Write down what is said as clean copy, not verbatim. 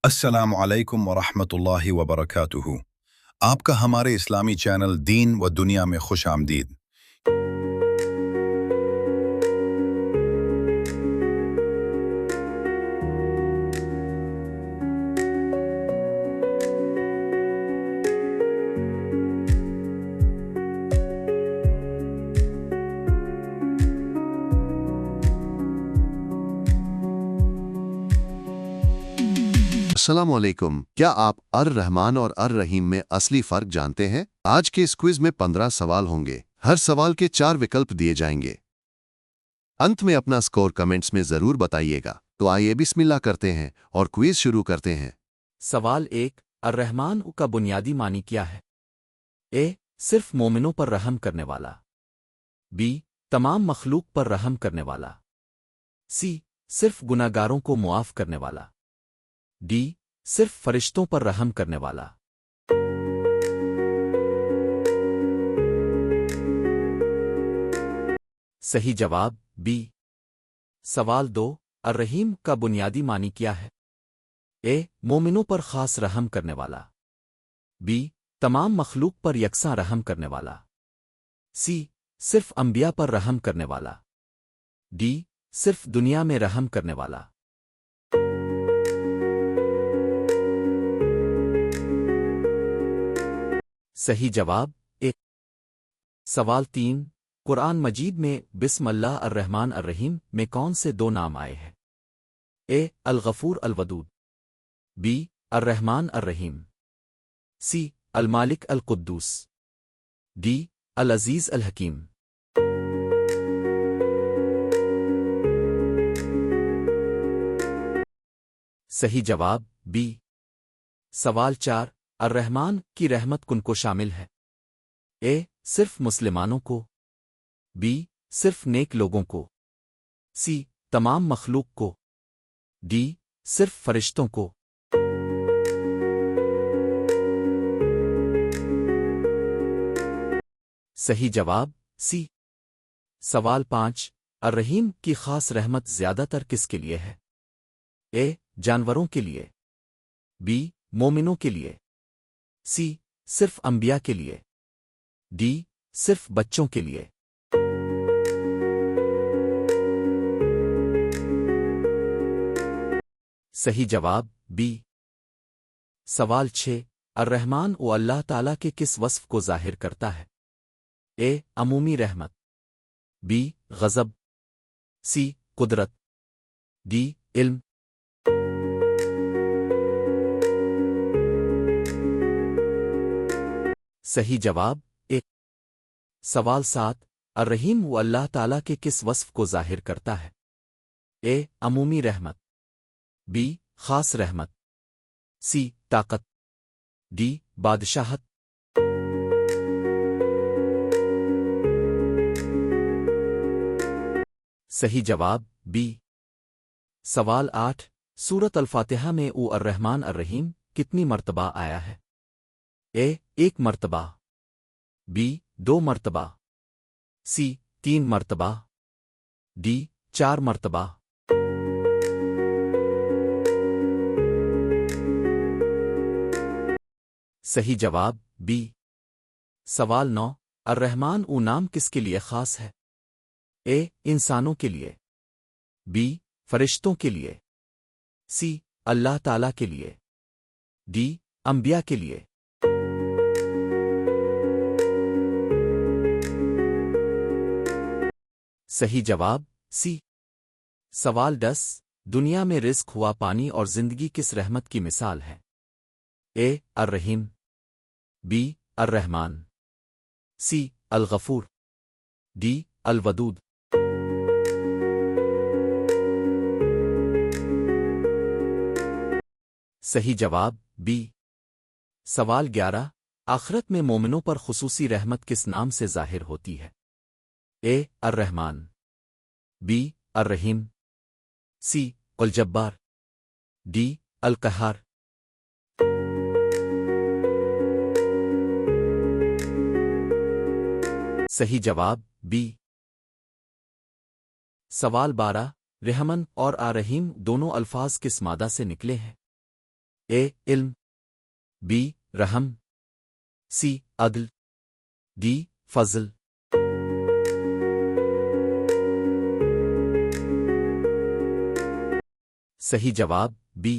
السلام علیکم ورحمۃ اللہ وبرکاتہ۔ آپ کا ہمارے اسلامی چینل دین و دنیا میں خوش آمدید۔ السلام علیکم۔ کیا آپ الرحمن اور الرحیم میں اصلی فرق جانتے ہیں؟ آج کے اس کوئز میں 15 سوال ہوں گے۔ ہر سوال کے 4 وکلپ دیے جائیں گے۔ انت میں اپنا سکور کمنٹس میں ضرور بتائیے گا۔ تو آئیے بسم اللہ کرتے ہیں اور کوئز شروع کرتے ہیں۔ سوال 1، الرحمن کا بنیادی معنی کیا ہے؟ اے، صرف مومنوں پر رحم کرنے والا۔ بی، تمام مخلوق پر رحم کرنے والا۔ سی، صرف گناہگاروں کو معاف کرنے والا۔ ڈی، صرف فرشتوں پر رحم کرنے والا۔ صحیح جواب بی۔ سوال 2، الرحیم کا بنیادی معنی کیا ہے؟ اے، مومنوں پر خاص رحم کرنے والا۔ بی، تمام مخلوق پر یکساں رحم کرنے والا۔ سی، صرف انبیاء پر رحم کرنے والا۔ ڈی، صرف دنیا میں رحم کرنے والا۔ صحیح جواب ایک۔ سوال 3، قرآن مجید میں بسم اللہ الرحمن الرحیم میں کون سے 2 نام آئے ہیں؟ اے، الغفور الودود۔ بی، الرحمن الرحیم۔ سی، المالک القدوس۔ ڈی، العزیز الحکیم۔ صحیح جواب بی۔ سوال 4، الرحمن کی رحمت کن کو شامل ہے؟ اے، صرف مسلمانوں کو۔ بی، صرف نیک لوگوں کو۔ سی، تمام مخلوق کو۔ ڈی، صرف فرشتوں کو۔ صحیح جواب سی۔ سوال 5، الرحیم کی خاص رحمت زیادہ تر کس کے لیے ہے؟ اے، جانوروں کے لیے۔ بی، مومنوں کے لیے۔ سی، صرف انبیاء کے لیے۔ ڈی، صرف بچوں کے لیے۔ صحیح جواب بی۔ سوال 6، الرحمن و اللہ تعالیٰ کے کس وصف کو ظاہر کرتا ہے؟ اے، عمومی رحمت۔ بی، غضب۔ سی، قدرت۔ ڈی، علم۔ صحیح جواب ایک۔ سوال 7، الرحیم و اللہ تعالیٰ کے کس وصف کو ظاہر کرتا ہے؟ اے، عمومی رحمت۔ بی، خاص رحمت۔ سی، طاقت۔ ڈی، بادشاہت۔ صحیح جواب بی۔ سوال 8، سورت الفاتحہ میں او الرحمن الرحیم کتنی مرتبہ آیا ہے؟ اے، 1 مرتبہ۔ بی، 2 مرتبہ۔ سی، 3 مرتبہ۔ ڈی، 4 مرتبہ۔ صحیح جواب بی۔ سوال 9، الرحمن او نام کس کے لیے خاص ہے؟ اے، انسانوں کے لیے۔ بی، فرشتوں کے لیے۔ سی، اللہ تعالیٰ کے لیے۔ ڈی، انبیاء کے لیے۔ صحیح جواب سی۔ سوال 10، دنیا میں رزق ہوا پانی اور زندگی کس رحمت کی مثال ہے؟ اے، الرحیم۔ بی، الرحمن۔ سی، الغفور۔ ڈی، الودود۔ صحیح جواب بی۔ سوال 11، آخرت میں مومنوں پر خصوصی رحمت کس نام سے ظاہر ہوتی ہے؟ اے، الرحمن۔ بی، الرحیم۔ سی، الجبار۔ ڈی، القہار۔ صحیح جواب بی۔ سوال 12، رحمن اور الرحیم دونوں الفاظ کس مادہ سے نکلے ہیں؟ اے علم، بی رحم، سی عدل، ڈی فضل۔ صحیح جواب بی